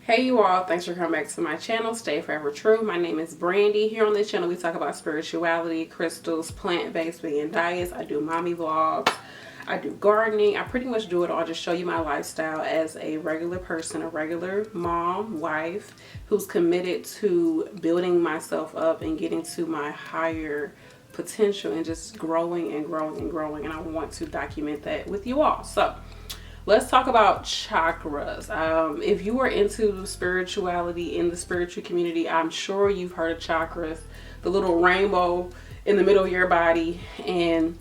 Hey you all, thanks for coming back to my channel, Stay Forever True. My name is Brandy. Here on this channel we talk about spirituality, crystals, plant-based vegan diets. I do mommy vlogs. I do gardening. I pretty much do it all, just show you my lifestyle as a regular person, a regular mom, wife, who's committed to building myself up and getting to my higher potential and just growing and growing and growing. And I want to document that with you all. So let's talk about chakras. If you are into spirituality in the spiritual community, I'm sure you've heard of chakras, the little rainbow in the middle of your body. And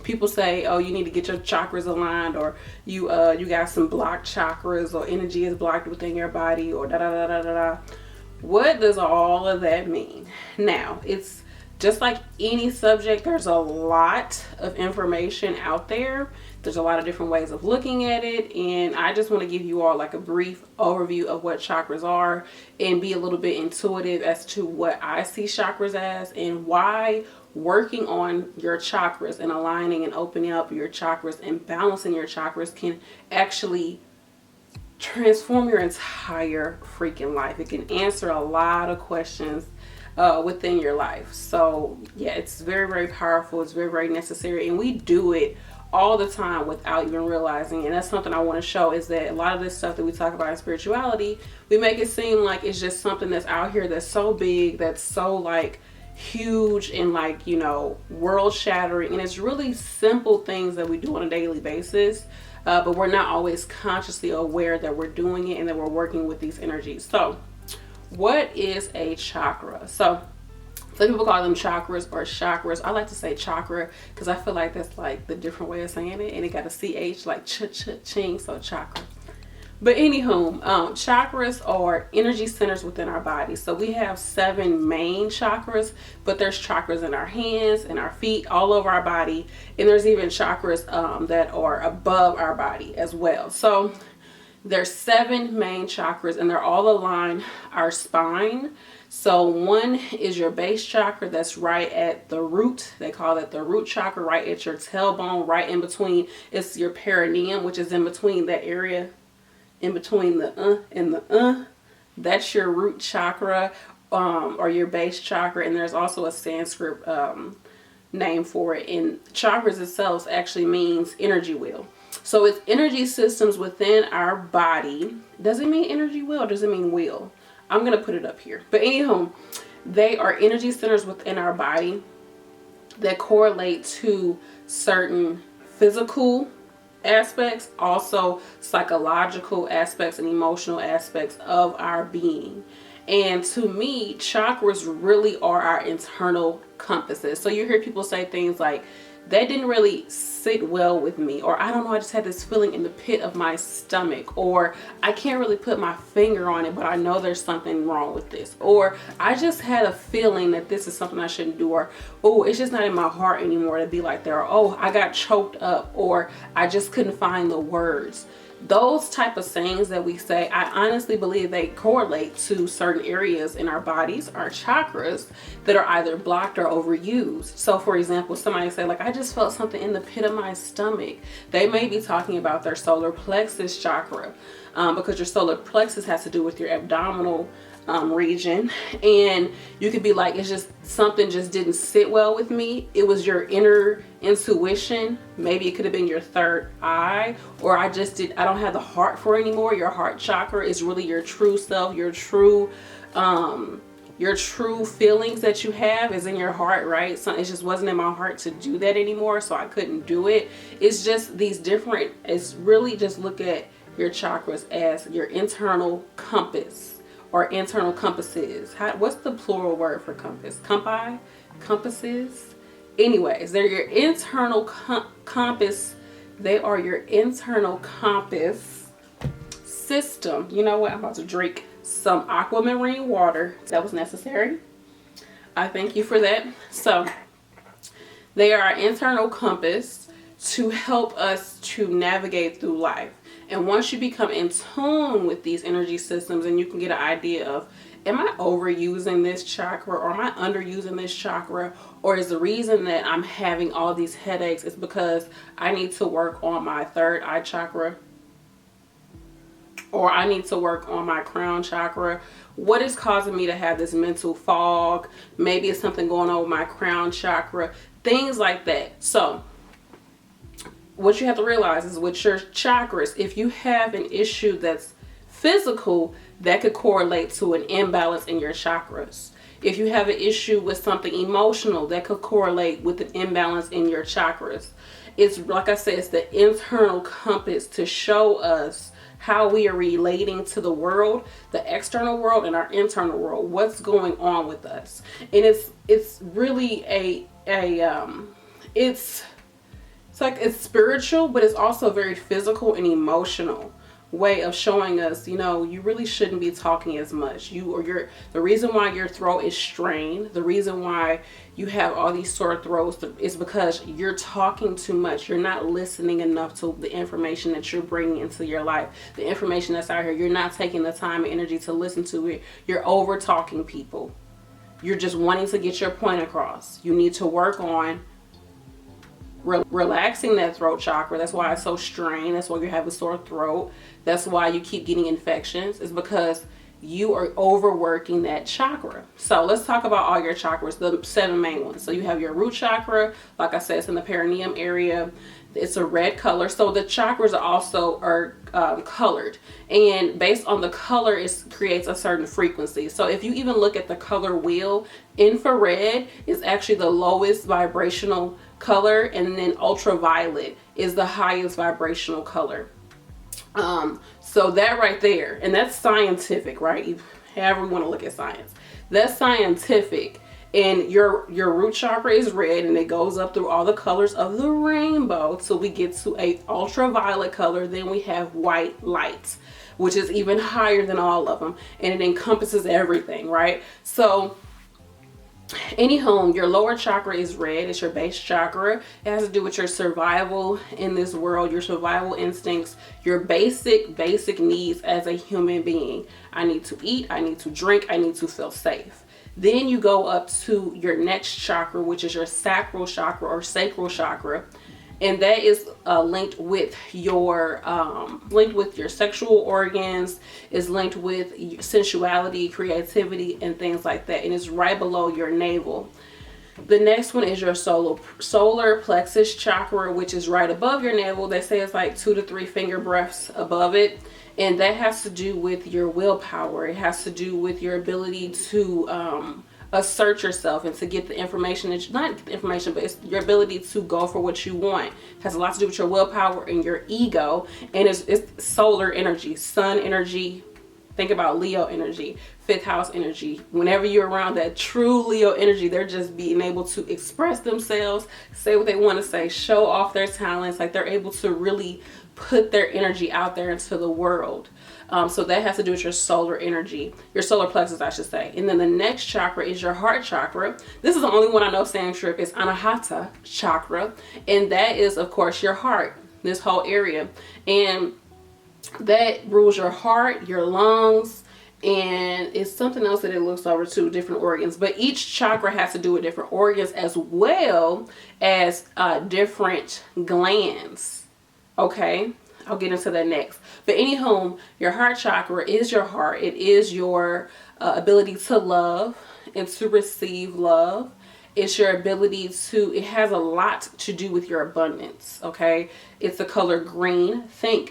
people say, oh, you need to get your chakras aligned, or you got some blocked chakras, or energy is blocked within your body, or da da da da da da. What does all of that mean? Now, it's just like any subject, there's a lot of information out there. There's a lot of different ways of looking at it, and I just want to give you all like a brief overview of what chakras are and be a little bit intuitive as to what I see chakras as and why working on your chakras and aligning and opening up your chakras and balancing your chakras can actually transform your entire freaking life. It can answer a lot of questions within your life. So yeah, it's very, very powerful. It's very, very necessary, and we do it all the time without even realizing. And that's something I want to show, is that a lot of this stuff that we talk about in spirituality, we make it seem like it's just something that's out here that's so big, that's so like huge and like, you know, world shattering. And it's really simple things that we do on a daily basis, but we're not always consciously aware that we're doing it and that we're working with these energies. So what is a chakra? So some people call them chakras or chakras. I like to say chakra because I feel like that's like the different way of saying it, and it got a ch like ching, so chakra. But anywho, chakras are energy centers within our body. So we have 7 main chakras, but there's chakras in our hands and our feet, all over our body, and there's even chakras that are above our body as well. So there's 7 main chakras, and they're all aligned our spine. So one is your base chakra, that's right at the root. They call it the root chakra, right at your tailbone, right in between. It's your perineum, which is in between that area, in between the and the That's your root chakra, or your base chakra. And there's also a Sanskrit name for it. And chakras itself actually means energy wheel. So it's energy systems within our body. Does it mean energy wheel, or does it mean wheel? I'm going to put it up here. But anyhow, they are energy centers within our body that correlate to certain physical aspects, also psychological aspects and emotional aspects of our being. And to me, chakras really are our internal compasses. So you hear people say things like, that didn't really sit well with me, or I don't know, I just had this feeling in the pit of my stomach, or I can't really put my finger on it, but I know there's something wrong with this, or I just had a feeling that this is something I shouldn't do, or oh, it's just not in my heart anymore to be like that, or oh, I got choked up, or I just couldn't find the words. Those type of sayings that we say, I honestly believe they correlate to certain areas in our bodies, our chakras, that are either blocked or overused. So for example, somebody say like, I just felt something in the pit of my stomach. They may be talking about their solar plexus chakra, because your solar plexus has to do with your abdominal region. And you could be like, it's just something just didn't sit well with me. It was your inner intuition. Maybe it could have been your third eye, or I don't have the heart for it anymore. Your heart chakra is really your true self, your true feelings that you have is in your heart, right? So it just wasn't in my heart to do that anymore, so I couldn't do it. It's just these different, it's really just look at your chakras as your internal compass, or internal compasses. What's the plural word for compass? Campi? Compasses? Anyways, they're your internal compass. They are your internal compass system. You know what? I'm about to drink some aquamarine water. That was necessary. I thank you for that. So they are our internal compass to help us to navigate through life. And once you become in tune with these energy systems, and you can get an idea of, am I overusing this chakra, or am I underusing this chakra, or is the reason that I'm having all these headaches is because I need to work on my third eye chakra? or I need to work on my crown chakra. What is causing me to have this mental fog? Maybe it's something going on with my crown chakra, things like that. So what you have to realize is with your chakras, if you have an issue that's physical, that could correlate to an imbalance in your chakras. If you have an issue with something emotional, that could correlate with an imbalance in your chakras. It's like I said, it's the internal compass to show us how we are relating to the world, the external world and our internal world, what's going on with us. And it's really it's like it's spiritual, but it's also very physical and emotional way of showing us, you know, you really shouldn't be talking as much. The reason why your throat is strained, the reason why you have all these sore throats is because you're talking too much. You're not listening enough to the information that you're bringing into your life. The information that's out here, you're not taking the time and energy to listen to it. You're over talking people. You're just wanting to get your point across. You need to work on relaxing that throat chakra. That's why it's so strained. That's why you have a sore throat. That's why you keep getting infections. It's because you are overworking that chakra. So let's talk about all your chakras, the 7 main ones. So you have your root chakra. Like I said, it's in the perineum area. It's a red color. So the chakras are colored, and based on the color, it creates a certain frequency. So if you even look at the color wheel, infrared is actually the lowest vibrational color, and then ultraviolet is the highest vibrational color. So that right there, and that's scientific, right? However you want to look at science, that's scientific. And your root chakra is red, and it goes up through all the colors of the rainbow till we get to a ultraviolet color. Then we have white light, which is even higher than all of them, and it encompasses everything, right? So anyhow, your lower chakra is red. It's your base chakra. It has to do with your survival in this world, your survival instincts, your basic needs as a human being. I need to eat, I need to drink, I need to feel safe. Then you go up to your next chakra, which is your sacral chakra or sacral chakra, and that is linked with your sexual organs, is linked with sensuality, creativity, and things like that, and it's right below your navel. The next one is your solar plexus chakra, which is right above your navel. They say it's like 2 to 3 finger breaths above it. And that has to do with your willpower. It has to do with your ability to assert yourself and to get the information, not the information, but it's your ability to go for what you want. It has a lot to do with your willpower and your ego. And it's solar energy, sun energy. Think about Leo energy, 5th house energy. Whenever you're around that true Leo energy, they're just being able to express themselves, say what they want to say, show off their talents. Like they're able to really put their energy out there into the world. So that has to do with your solar energy, your solar plexus, I should say. And then the next chakra is your heart chakra. This is the only one I know saying trip is Anahata chakra. And that is, of course, your heart, this whole area. And that rules your heart, your lungs, and it's something else that it looks over to, different organs. But each chakra has to do with different organs as well as different glands. Okay, I'll get into that next. But anyhow, your heart chakra is your heart. It is your ability to love and to receive love. It's your ability to, it has a lot to do with your abundance, okay? It's the color green.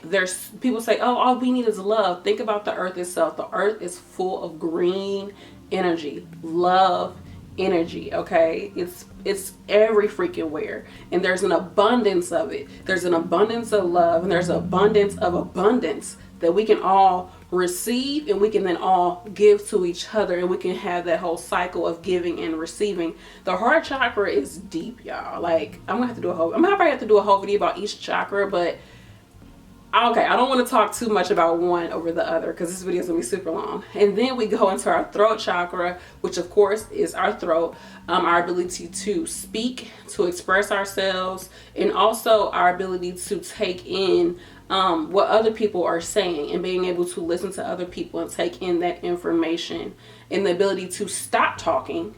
There's people say, oh, all we need is love. Think about the earth itself. The earth is full of green energy, love energy, okay? It's every freaking where, and there's an abundance of it. There's an abundance of love, and there's an abundance of abundance that we can all receive, and we can then all give to each other, and we can have that whole cycle of giving and receiving. The heart chakra is deep, y'all. Like I'm gonna probably have to do a whole video about each chakra, but okay, I don't want to talk too much about one over the other because this video is going to be super long. And then we go into our throat chakra, which of course is our throat, our ability to speak, to express ourselves, and also our ability to take in what other people are saying and being able to listen to other people and take in that information, and the ability to stop talking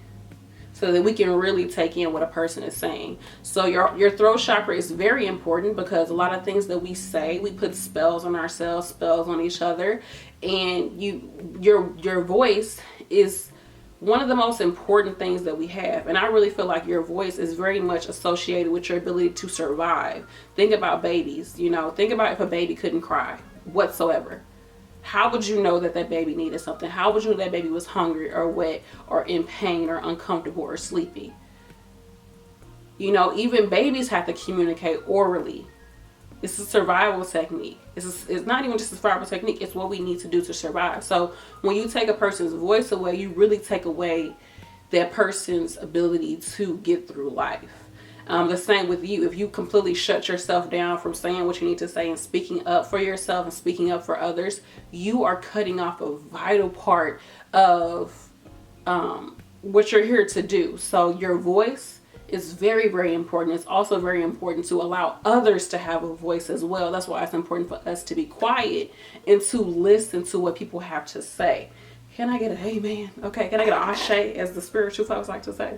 so that we can really take in what a person is saying. So your throat chakra is very important, because a lot of things that we say, we put spells on ourselves, spells on each other, and your voice is one of the most important things that we have. And I really feel like your voice is very much associated with your ability to survive. Think about babies, you know, think about if a baby couldn't cry whatsoever. How would you know that that baby needed something? How would you know that baby was hungry or wet or in pain or uncomfortable or sleepy? You know, even babies have to communicate orally. It's a survival technique. It's not even just a survival technique. It's what we need to do to survive. So when you take a person's voice away, you really take away that person's ability to get through life. The same with you. If you completely shut yourself down from saying what you need to say and speaking up for yourself and speaking up for others, you are cutting off a vital part of what you're here to do. So your voice is very, very important. It's also very important to allow others to have a voice as well. That's why it's important for us to be quiet and to listen to what people have to say. Can I get an amen? Okay, can I get an ashe, as the spiritual folks like to say?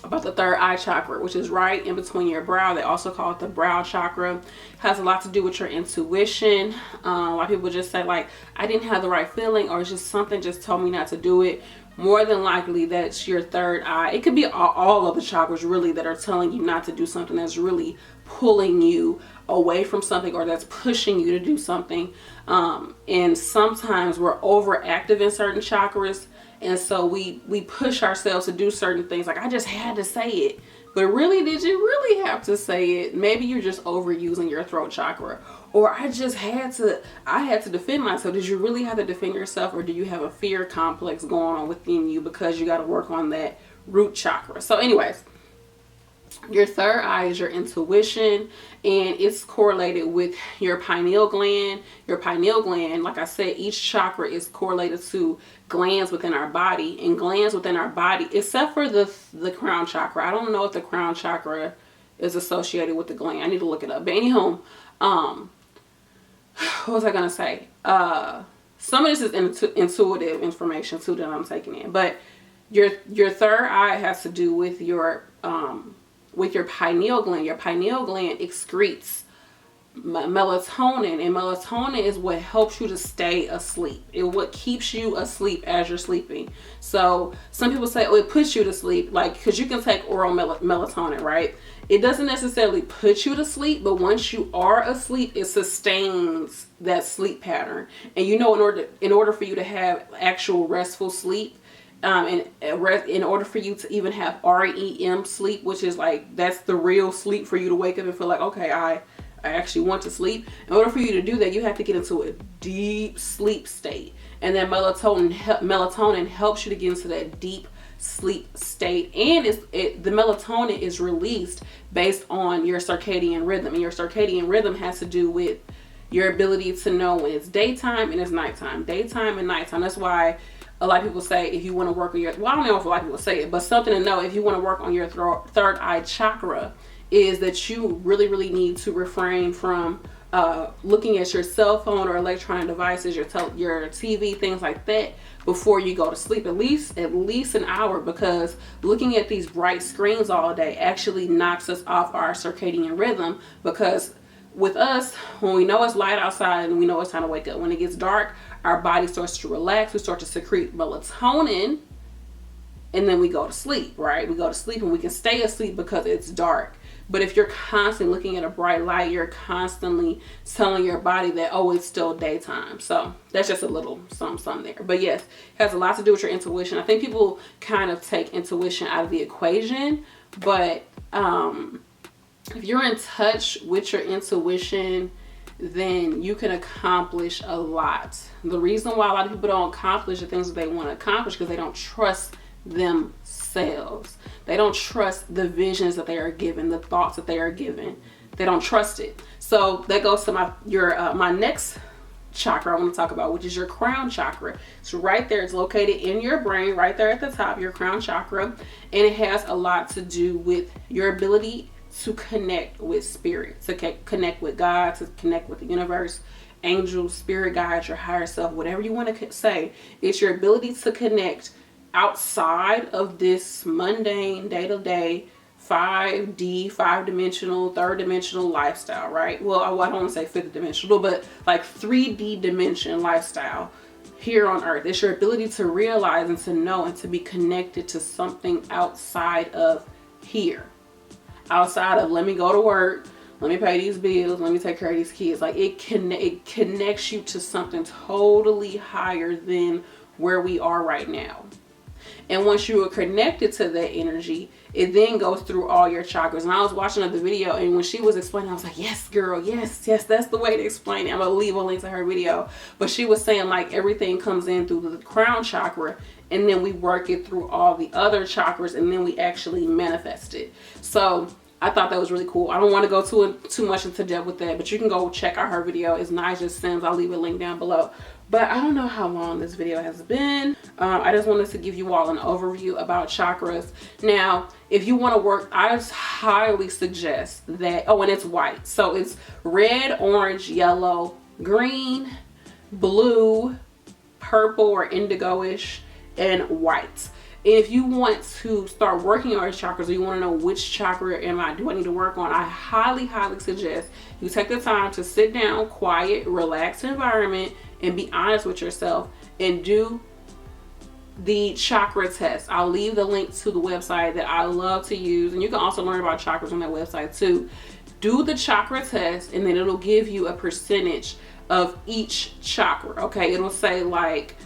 About the third eye chakra, which is right in between your brow. They also call it the brow chakra. Has a lot to do with your intuition. A lot of people just say, like, I didn't have the right feeling, or it's just something just told me not to do it. More than likely, that's your third eye. It could be all of the chakras really that are telling you not to do something, that's really pulling you away from something, or that's pushing you to do something. And sometimes we're overactive in certain chakras, and so we push ourselves to do certain things. Like, I just had to say it. But really, did you really have to say it? Maybe you're just overusing your throat chakra. Or I had to defend myself. Did you really have to defend yourself? Or do you have a fear complex going on within you because you got to work on that root chakra? So anyways, your third eye is your intuition, and it's correlated with your pineal gland. Your pineal gland, like I said, each chakra is correlated to glands within our body, and glands within our body, except for the crown chakra. I don't know if the crown chakra is associated with the gland. I need to look it up. But anywho, what was I gonna say? Some of this is intuitive information too that I'm taking in. But your third eye has to do with your pineal gland. Your pineal gland excretes melatonin, and melatonin is what helps you to stay asleep. It's what keeps you asleep as you're sleeping. So some people say, oh, it puts you to sleep, like, because you can take oral melatonin, right? It doesn't necessarily put you to sleep, but once you are asleep, it sustains that sleep pattern. And you know, in order for you to have actual restful sleep, in order for you to even have REM sleep, which is like, that's the real sleep for you to wake up and feel like, okay, I actually want to sleep. In order for you to do that, you have to get into a deep sleep state. And then melatonin helps you to get into that deep sleep state. And the melatonin is released based on your circadian rhythm. And your circadian rhythm has to do with your ability to know when it's daytime and it's nighttime. Daytime and nighttime. That's why a lot of people say, if you want to work on well, I don't know if a lot of people say it, but something to know, if you want to work on your third eye chakra, is that you really, really need to refrain from looking at your cell phone or electronic devices, your TV, things like that, before you go to sleep. At least an hour, because looking at these bright screens all day actually knocks us off our circadian rhythm. Because with us, when we know it's light outside and we know it's time to wake up, when it gets dark, our body starts to relax. We start to secrete melatonin, and then we go to sleep, right? We go to sleep and we can stay asleep because it's dark. But if you're constantly looking at a bright light, you're constantly telling your body that, oh, it's still daytime. So that's just a little something there. But yes, it has a lot to do with your intuition. I think people kind of take intuition out of the equation. But if you're in touch with your intuition, then you can accomplish a lot. The reason why a lot of people don't accomplish the things that they want to accomplish is because they don't trust themselves. They don't trust the visions that they are given, the thoughts that they are given. They don't trust it. So that goes to my next chakra I want to talk about, which is your crown chakra. It's right there. It's located in your brain, right there at the top, your crown chakra. And it has a lot to do with your ability to connect with spirit, to connect with God, to connect with the universe, angels, spirit guides, your higher self, whatever you want to say. It's your ability to connect outside of this mundane day-to-day 5D, 5-dimensional, 3rd-dimensional lifestyle, right? Well, I don't want to say 5th dimensional, but like 3D dimension lifestyle here on earth. It's your ability to realize and to know and to be connected to something outside of here. Outside of, let me go to work, let me pay these bills, let me take care of these kids. Like it connects you to something totally higher than where we are right now. And once you are connected to that energy, it then goes through all your chakras. And I was watching another video, and when she was explaining, I was like, yes, girl, yes, that's the way to explain it. I'm going to leave a link to her video. But she was saying like everything comes in through the crown chakra, and then we work it through all the other chakras, and then we actually manifest it. So I thought that was really cool. I don't want to go too much into depth with that, but you can go check out her video. It's Naija Sims. I'll leave a link down below. But I don't know how long this video has been. I just wanted to give you all an overview about chakras. Now, if you want to work, I highly suggest that, oh, and it's white. So it's red, orange, yellow, green, blue, purple or indigo-ish, and white. And if you want to start working on your chakras, or you want to know which chakra do I need to work on, I highly suggest you take the time to sit down, quiet, relaxed environment, and be honest with yourself and do the chakra test. I'll leave the link to the website that I love to use, and you can also learn about chakras on that website too. Do the chakra test, and then it'll give you a percentage of each chakra. Okay, it'll say like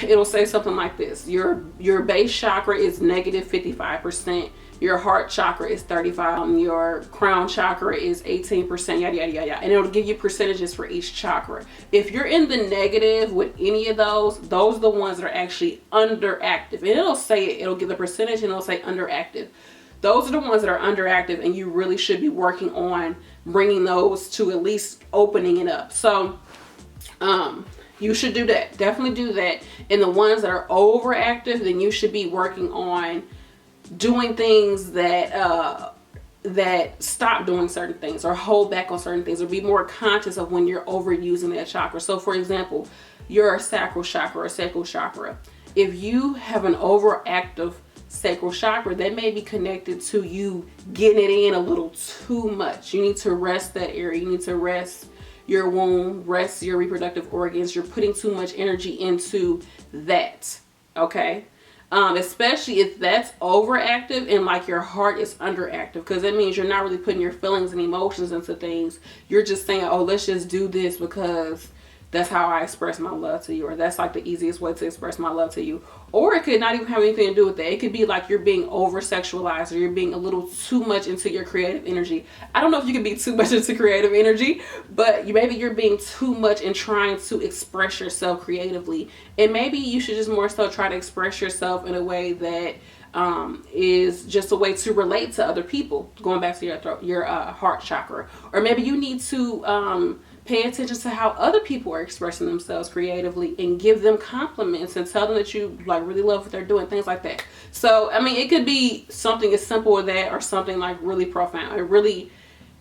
it'll say something like this: your base chakra is negative 55%, your heart chakra is 35%, your crown chakra is 18%, yada yada yada, and it'll give you percentages for each chakra. If you're in the negative with any of those are the ones that are actually underactive, and it'll give the percentage, and it'll say underactive. Those are the ones that are underactive, and you really should be working on bringing those to at least opening it up. So you should do that. Definitely do that. And the ones that are overactive, then you should be working on doing things that stop doing certain things, or hold back on certain things, or be more conscious of when you're overusing that chakra. So for example, your sacral chakra or sacral chakra, if you have an overactive sacral chakra, that may be connected to you getting it in a little too much. You need to rest that area. You need to rest your womb, rest your reproductive organs. You're putting too much energy into that. Okay. Especially if that's overactive and like your heart is underactive, because that means you're not really putting your feelings and emotions into things. You're just saying, oh, let's just do this because that's how I express my love to you, or that's like the easiest way to express my love to you. Or it could not even have anything to do with that. It could be like you're being over sexualized, or you're being a little too much into your creative energy. I don't know if you can be too much into creative energy, but maybe you're being too much in trying to express yourself creatively. And maybe you should just more so try to express yourself in a way that is just a way to relate to other people, going back to your heart chakra. Or maybe you need to pay attention to how other people are expressing themselves creatively, and give them compliments and tell them that you like really love what they're doing, things like that. So I mean, it could be something as simple as that, or something like really profound. It really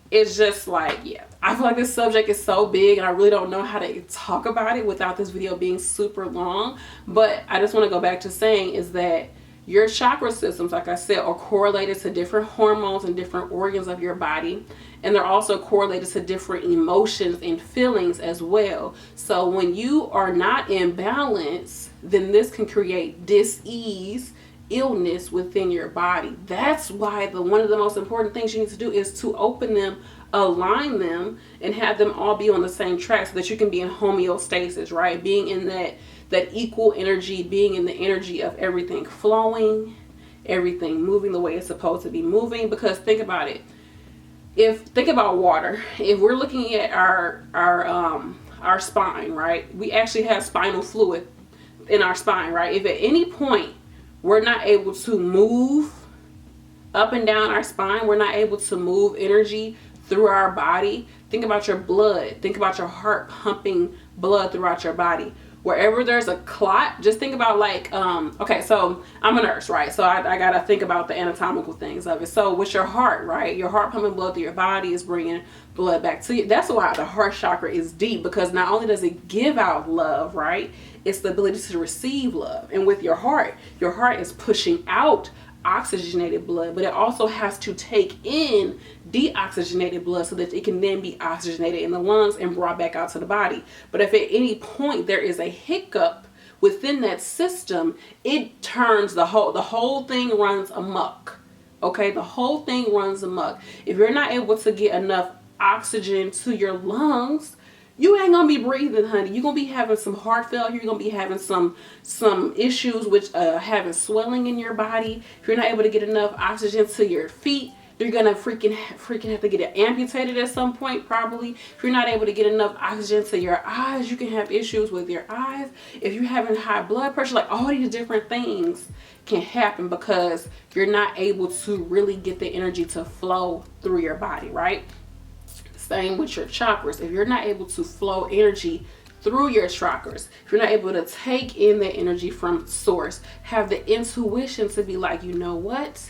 is just like, yeah, I feel like this subject is so big, and I really don't know how to talk about it without this video being super long. But I just want to go back to saying is that your chakra systems, like I said, are correlated to different hormones and different organs of your body. And they're also correlated to different emotions and feelings as well. So when you are not in balance, then this can create dis-ease, illness within your body. That's why one of the most important things you need to do is to open them, align them, and have them all be on the same track, so that you can be in homeostasis, right? Being in that equal energy, being in the energy of everything flowing, everything moving the way it's supposed to be moving. Because think about it. Think about water. If we're looking at our spine, right? We actually have spinal fluid in our spine, right? If at any point we're not able to move up and down our spine, we're not able to move energy through our body. Think about your blood. Think about your heart pumping blood throughout your body. Wherever there's a clot, just think about like, okay, so I'm a nurse, right? So I gotta think about the anatomical things of it. So with your heart, right? Your heart pumping blood through your body is bringing blood back to you. That's why the heart chakra is deep, because not only does it give out love, right? It's the ability to receive love. And with your heart is pushing out oxygenated blood, but it also has to take in deoxygenated blood so that it can then be oxygenated in the lungs and brought back out to the body. But if at any point there is a hiccup within that system, it turns the whole thing runs amok. Okay, the whole thing runs amok. If you're not able to get enough oxygen to your lungs, you ain't gonna be breathing, honey. You're gonna be having some heart failure. You're gonna be having some issues with having swelling in your body. If you're not able to get enough oxygen to your feet, you're gonna freaking have to get it amputated at some point, probably. If you're not able to get enough oxygen to your eyes, you can have issues with your eyes. If you're having high blood pressure, like all these different things can happen because you're not able to really get the energy to flow through your body, right? Same with your chakras. If you're not able to flow energy through your chakras, if you're not able to take in the energy from source, have the intuition to be like, you know what?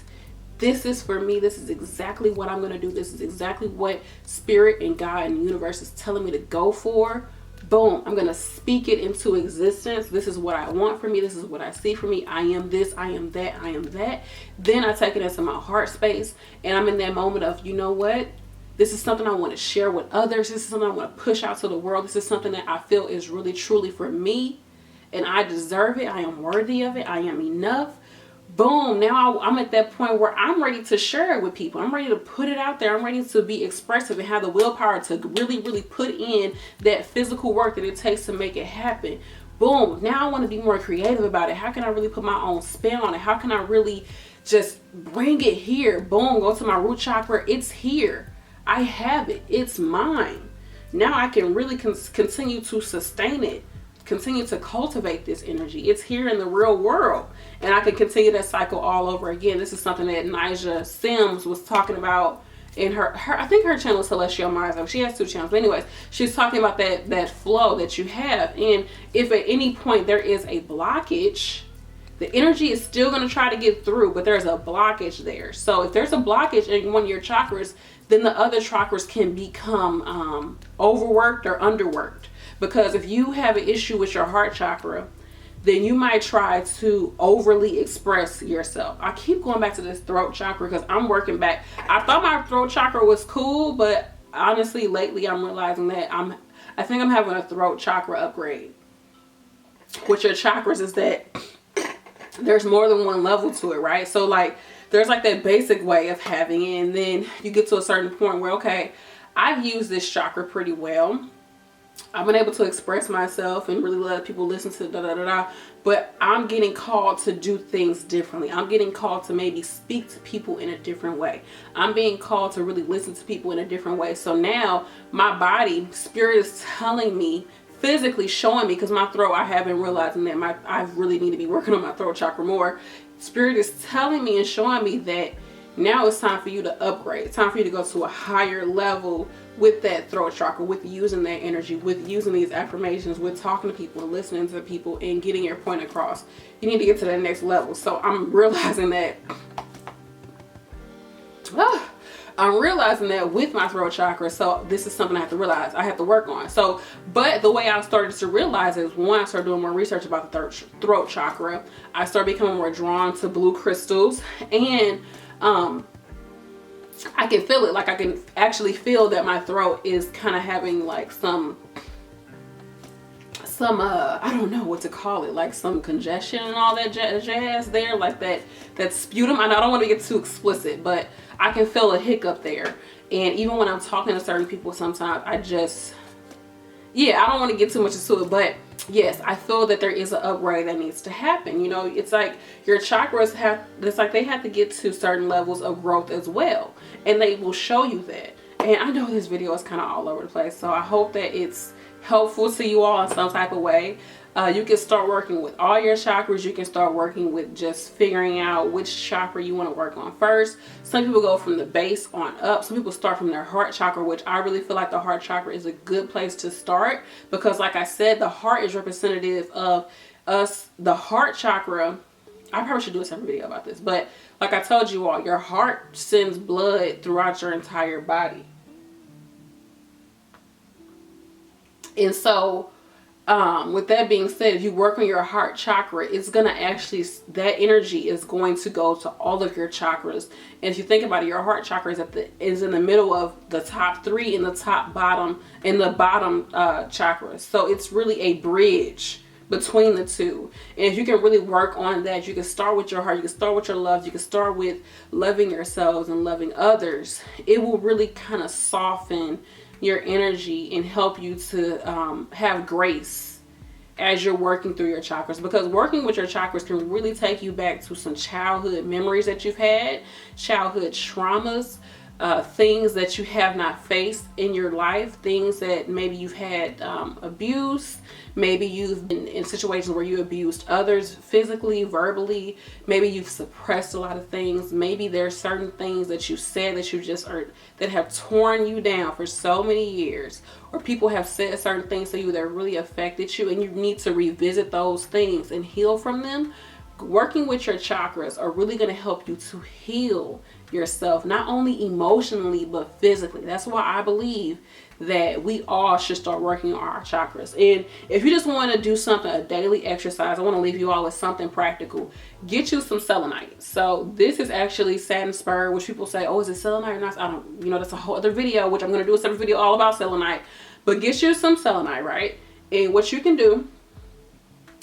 This is for me. This is exactly what I'm going to do. This is exactly what spirit and God and the universe is telling me to go for. Boom. I'm going to speak it into existence. This is what I want for me. This is what I see for me. I am this. I am that. I am that. Then I take it into my heart space and I'm in that moment of, you know what? This is something I want to share with others. This is something I want to push out to the world. This is something that I feel is really, truly for me. And I deserve it. I am worthy of it. I am enough. Boom. Now I'm at that point where I'm ready to share it with people. I'm ready to put it out there. I'm ready to be expressive and have the willpower to really, really put in that physical work that it takes to make it happen. Boom. Now I want to be more creative about it. How can I really put my own spin on it? How can I really just bring it here? Boom. Go to my root chakra. It's here. I have it. It's mine. Now I can really continue to sustain it, continue to cultivate this energy. It's here in the real world. And I can continue that cycle all over again. This is something that Nija Sims was talking about in her I think her channel is Celestial Minds. She has 2 channels. But anyways, she's talking about that flow that you have. And if at any point there is a blockage, the energy is still going to try to get through, but there's a blockage there. So if there's a blockage in one of your chakras, then the other chakras can become overworked or underworked. Because if you have an issue with your heart chakra, then you might try to overly express yourself. I keep going back to this throat chakra because I'm working back. I thought my throat chakra was cool, but honestly, lately I'm realizing that I think I'm having a throat chakra upgrade. With your chakras is that there's more than one level to it, right? So like there's like that basic way of having it, and then you get to a certain point where, okay, I've used this chakra pretty well. I've been able to express myself and really let people listen to but I'm getting called to do things differently. I'm getting called to maybe speak to people in a different way. I'm being called to really listen to people in a different way. So now my body, spirit is telling me, physically showing me, because my throat, I have been realizing that I really need to be working on my throat chakra more. Spirit is telling me and showing me that now it's time for you to upgrade. It's time for you to go to a higher level with that throat chakra, with using that energy, with using these affirmations, with talking to people, listening to people, and getting your point across. You need to get to that next level. So I'm realizing that with my throat chakra. So this is something I have to realize I have to work on. So, but the way I started to realize is, one, I started doing more research about the throat chakra. I started becoming more drawn to blue crystals, and I can feel it. Like I can actually feel that my throat is kind of having like some I don't know what to call it, like some congestion and all that jazz there, like that sputum. I don't want to get too explicit, but I can feel a hiccup there. And even when I'm talking to certain people, sometimes I don't want to get too much into it, but yes, I feel that there is an upgrade that needs to happen. You know, it's like your chakras they have to get to certain levels of growth as well, and they will show you that. And I know this video is kind of all over the place, so I hope that it's helpful to you all in some type of way. You can start working with all your chakras. You can start working with just figuring out which chakra you want to work on first. Some people go from the base on up. Some people start from their heart chakra, which I really feel like the heart chakra is a good place to start, because like I said, the heart is representative of us. The heart chakra, I probably should do a separate video about this, but like I told you all, your heart sends blood throughout your entire body. And so with that being said, if you work on your heart chakra, it's going to actually, that energy is going to go to all of your chakras. And if you think about it, your heart chakra is in the middle of the top 3 and the bottom chakras. So it's really a bridge between the two. And if you can really work on that, you can start with your heart, you can start with your love, you can start with loving yourselves and loving others. It will really kind of soften your energy and help you to have grace as you're working through your chakras, because working with your chakras can really take you back to some childhood memories that you've had, childhood traumas, things that you have not faced in your life, things that maybe you've had abuse, maybe you've been in situations where you abused others physically, verbally, maybe you've suppressed a lot of things, maybe there's certain things that you said that you just are, that have torn you down for so many years, or people have said certain things to you that really affected you, and you need to revisit those things and heal from them. Working with your chakras are really going to help you to heal yourself, not only emotionally but physically. That's why I believe that we all should start working on our chakras. And if you just want to do something, a daily exercise, I want to leave you all with something practical. Get you some selenite. So this is actually satin spur, which people say, oh, is it selenite or not? I don't, that's a whole other video, which I'm going to do a separate video all about selenite. But get you some selenite, right? And what you can do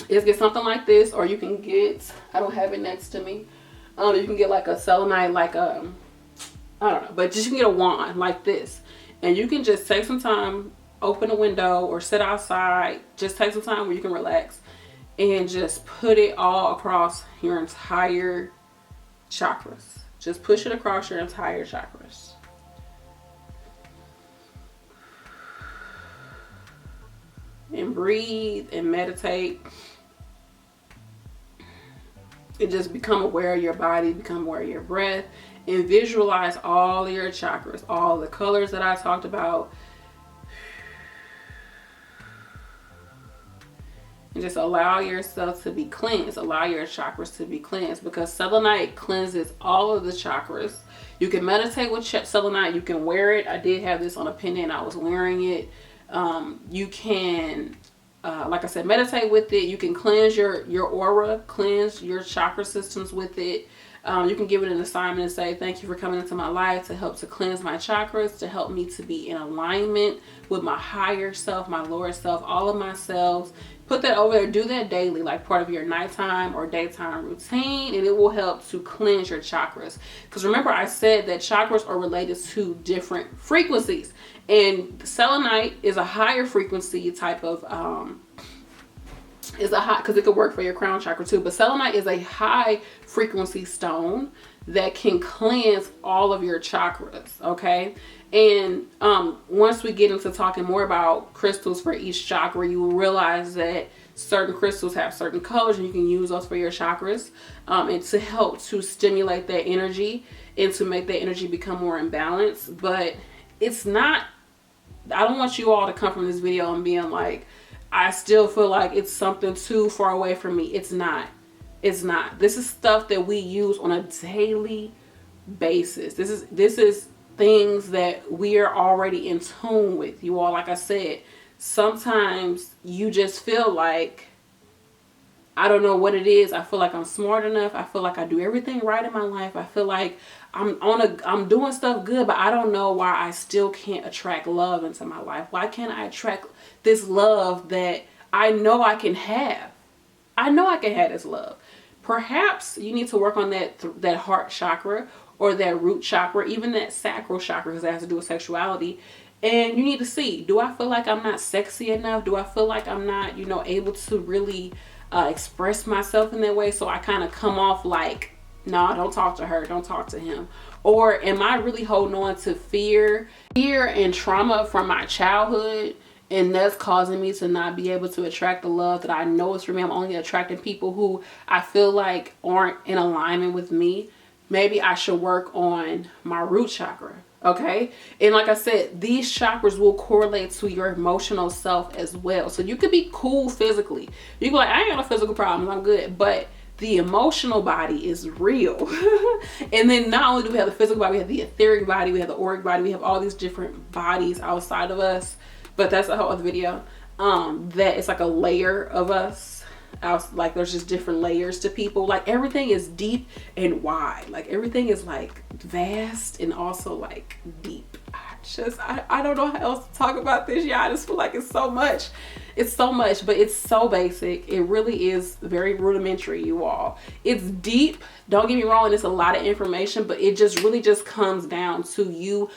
is get something like this, or you can get, I don't have it next to me, you can get like a selenite, like I don't know, but just you can get a wand like this, and you can just take some time, open a window or sit outside, just take some time where you can relax and just put it all across your entire chakras. Just push it across your entire chakras. And breathe and meditate. And just become aware of your body, become aware of your breath, and visualize all of your chakras, all the colors that I talked about. And just allow yourself to be cleansed. Allow your chakras to be cleansed, because selenite cleanses all of the chakras. You can meditate with selenite. You can wear it. I did have this on a pendant. I was wearing it. You can like I said, meditate with it. You can cleanse your aura, cleanse your chakra systems with it. You can give it an assignment and say, thank you for coming into my life to help to cleanse my chakras, to help me to be in alignment with my higher self, my lower self, all of my selves. Put that over there. Do that daily, like part of your nighttime or daytime routine, and it will help to cleanse your chakras. Because remember, I said that chakras are related to different frequencies, and selenite is a higher frequency type of because it could work for your crown chakra too, but selenite is a high frequency stone that can cleanse all of your chakras. Okay, and once we get into talking more about crystals for each chakra, you will realize that certain crystals have certain colors, and you can use those for your chakras, and to help to stimulate that energy and to make that energy become more in balance. But it's not, I don't want you all to come from this video and being like, I still feel like it's something too far away from me. It's not. It's not. This is stuff that we use on a daily basis. This is things that we are already in tune with. You all, like I said, sometimes you just feel like, I don't know what it is. I feel like I'm smart enough. I feel like I do everything right in my life. I feel like I'm doing stuff good, but I don't know why I still can't attract love into my life. Why can't I attract this love that I know I can have? I know I can have this love. Perhaps you need to work on that heart chakra, or that root chakra, even that sacral chakra, because it has to do with sexuality. And you need to see, do I feel like I'm not sexy enough? Do I feel like I'm not, able to really express myself in that way? So I kind of come off like, no, don't talk to her, don't talk to him. Or am I really holding on to fear and trauma from my childhood? And that's causing me to not be able to attract the love that I know is for me. I'm only attracting people who I feel like aren't in alignment with me. Maybe I should work on my root chakra. Okay. And like I said, these chakras will correlate to your emotional self as well. So you could be cool physically. You can be like, I ain't got no physical problems, I'm good. But the emotional body is real. And then not only do we have the physical body, we have the etheric body, we have the auric body, we have all these different bodies outside of us. But that's a whole other video. That it's like a layer of us. Like there's just different layers to people. Like everything is deep and wide. Like everything is like vast and also like deep. I don't know how else to talk about this. Yeah, I just feel like it's so much. It's so much, but it's so basic. It really is very rudimentary, you all. It's deep. Don't get me wrong. It's a lot of information, but it just really just comes down to you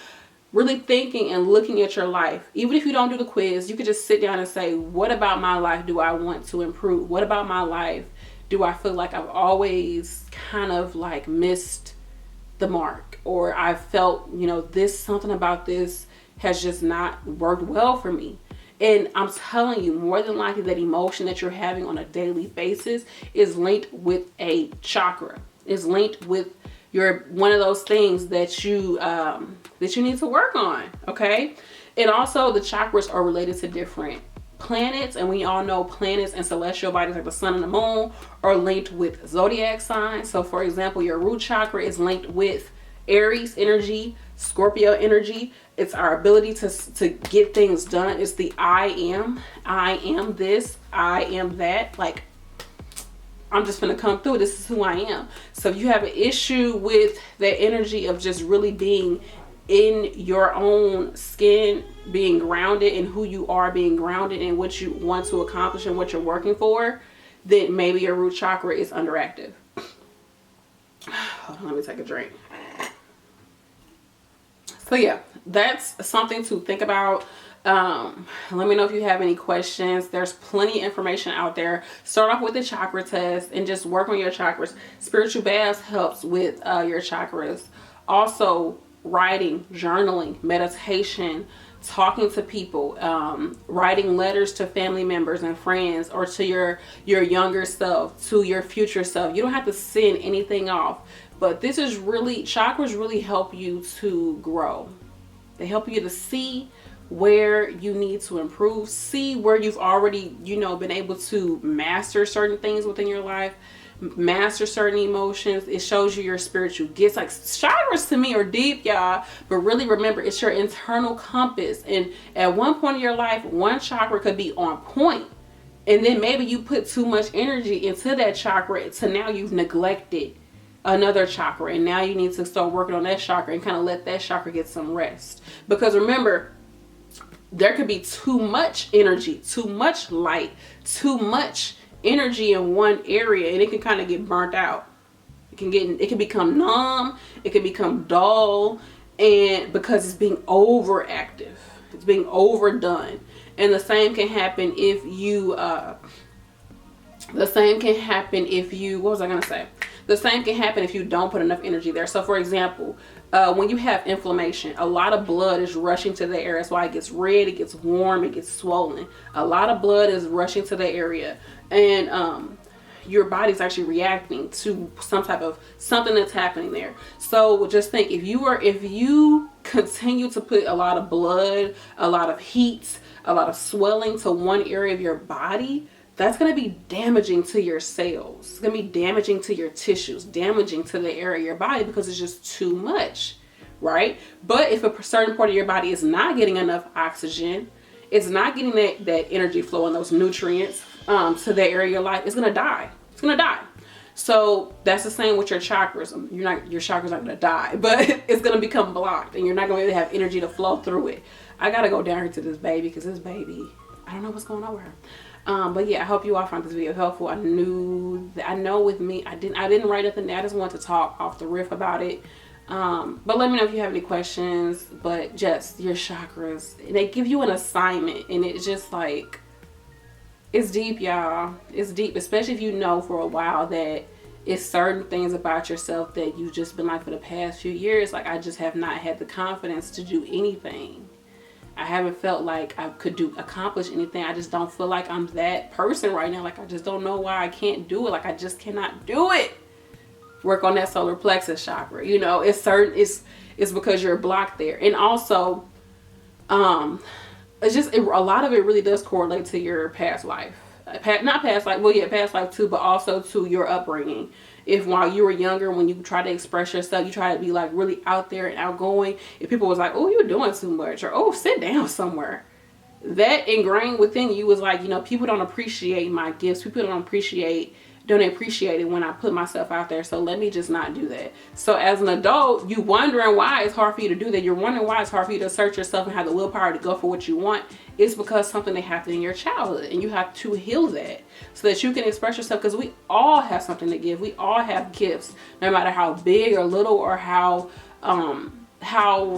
really thinking and looking at your life. Even if you don't do the quiz, you could just sit down and say, what about my life do I want to improve? What about my life do I feel like I've always kind of like missed the mark? Or I felt, you know, something about this has just not worked well for me. And I'm telling you, more than likely that emotion that you're having on a daily basis is linked with a chakra. Is linked with one of those things that you need to work on. Okay. And also the chakras are related to different planets, and we all know planets and celestial bodies like the sun and the moon are linked with zodiac signs. So for example, your root chakra is linked with Aries energy, Scorpio energy. It's our ability to get things done. It's the I am this, I am that. Like, I'm just gonna come through. This is who I am. So if you have an issue with that energy of just really being in your own skin, being grounded in who you are, being grounded in what you want to accomplish and what you're working for, then maybe your root chakra is underactive. Hold on, let me take a drink. So yeah, that's something to think about. Let me know if you have any questions. There's plenty of information out there. Start off with the chakra test and just work on your chakras. Spiritual baths helps with your chakras. Also, writing, journaling, meditation, talking to people, writing letters to family members and friends, or to your younger self, to your future self. You don't have to send anything off, but this is really, chakras really help you to grow. They help you to see where you need to improve, see where you've already, you know, been able to master certain things within your life, master certain emotions. It shows you your spiritual gifts. Like, chakras to me are deep, y'all, but really remember, it's your internal compass. And at one point in your life, one chakra could be on point, and then maybe you put too much energy into that chakra, so now you've neglected another chakra, and now you need to start working on that chakra and kind of let that chakra get some rest. Because remember, there could be too much energy, too much light, too much energy in one area, and it can kind of get burnt out. It can become numb, it can become dull, and because it's being overactive, it's being overdone. And the same can happen if you what was I gonna say? The same can happen if you don't put enough energy there. So for example, when you have inflammation, a lot of blood is rushing to the area. That's why it gets red, it gets warm, it gets swollen. A lot of blood is rushing to the area, and your body's actually reacting to something that's happening there. So just think, if you continue to put a lot of blood, a lot of heat, a lot of swelling to one area of your body, that's going to be damaging to your cells. It's going to be damaging to your tissues, damaging to the area of your body, because it's just too much, right? But if a certain part of your body is not getting enough oxygen, it's not getting that energy flow and those nutrients to the area of your life, it's going to die. It's going to die. So that's the same with your chakras. Your chakras aren't going to die, but it's going to become blocked, and you're not going to have energy to flow through it. I got to go down here to this baby, because this baby, I don't know what's going on with her. But yeah, I hope you all found this video helpful. I know with me, I didn't write nothing down. I just wanted to talk off the riff about it. But let me know if you have any questions. But just your chakras, they give you an assignment, and it's just like, it's deep, y'all. It's deep, especially if you know for a while that it's certain things about yourself that you've just been like for the past few years. Like, I just have not had the confidence to do anything. I haven't felt like I could accomplish anything. I just don't feel like I'm that person right now. Like, I just don't know why I can't do it. Like, I just cannot do it. Work on that solar plexus chakra. You know, it's because you're blocked there. And also, it's just, a lot of it really does correlate to your past life. Not past life, well, yeah, past life too, but also to your upbringing. If while you were younger, when you try to express yourself, you try to be like really out there and outgoing, if people was like, oh, you're doing too much, or oh, sit down somewhere, that ingrained within you was like, you know, people don't appreciate my gifts. People don't appreciate it when I put myself out there. So let me just not do that. So as an adult, you wondering why it's hard for you to do that. You're wondering why it's hard for you to assert yourself and have the willpower to go for what you want. It's because something that happened in your childhood, and you have to heal that so that you can express yourself, because we all have something to give. We all have gifts, no matter how big or little, or how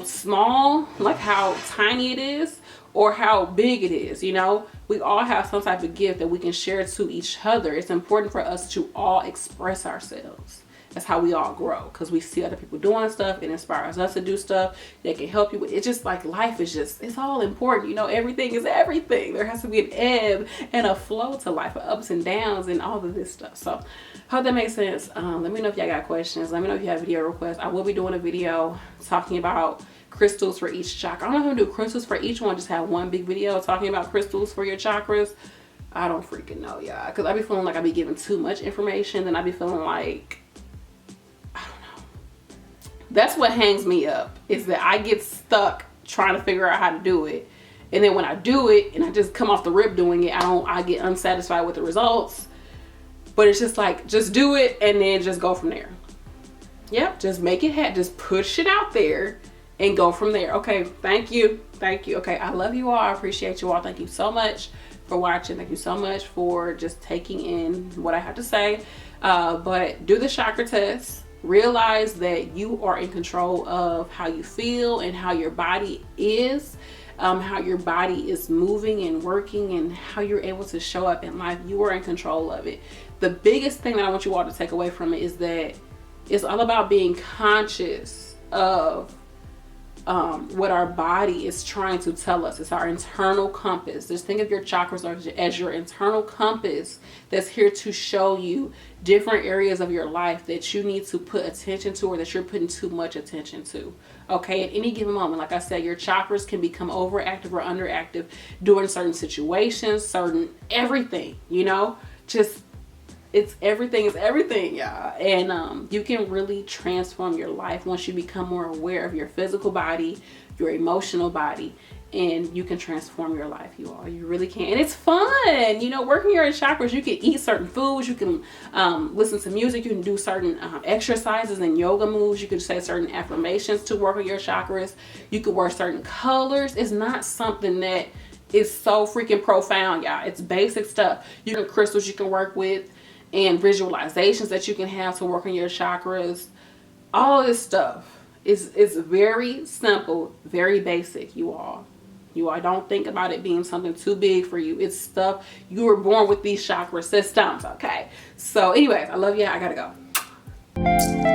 small, like how tiny it is, or how big it is. You know, we all have some type of gift that we can share to each other. It's important for us to all express ourselves. That's how we all grow, because we see other people doing stuff. It inspires us to do stuff that can help you with. It's just like life is just, it's all important. You know, everything is everything. There has to be an ebb and a flow to life, ups and downs and all of this stuff. So hope that makes sense. Let me know if y'all got questions. Let me know if you have video requests. I will be doing a video talking about crystals for each chakra. I don't know if I'm gonna do crystals for each one, just have one big video talking about crystals for your chakras. I don't freaking know, y'all, because I be feeling like I be giving too much information. Then I be feeling like, I don't know. That's what hangs me up, is that I get stuck trying to figure out how to do it. And then when I do it and I just come off the rip doing it, I get unsatisfied with the results. But it's just like, just do it and then just go from there. Yep, just make it happen. Just push it out there and go from there. Okay, thank you. Okay, I love you all. I appreciate you all. Thank you so much for watching. Thank you so much for just taking in what I have to say. But do the chakra test. Realize that you are in control of how you feel and how your body is, how your body is moving and working, and how you're able to show up in life. You are in control of it. The biggest thing that I want you all to take away from it is that it's all about being conscious of what our body is trying to tell us. It's our internal compass. Just think of your chakras as your internal compass that's here to show you different areas of your life that you need to put attention to, or that you're putting too much attention to. Okay, at any given moment, like I said, your chakras can become overactive or underactive during certain situations, certain everything, you know, just everything is everything, y'all. And you can really transform your life once you become more aware of your physical body, your emotional body, and you can transform your life, you all. You really can. And it's fun, you know, working your chakras. You can eat certain foods, you can listen to music, you can do certain exercises and yoga moves, you can say certain affirmations to work on your chakras, you can wear certain colors. It's not something that is so freaking profound, y'all. It's basic stuff. You can crystals you can work with, and visualizations that you can have to work on your chakras. All this stuff is very simple, very basic, you all. You all don't think about it being something too big for you. It's stuff, you were born with these chakra systems, okay? So anyways, I love you. I gotta go.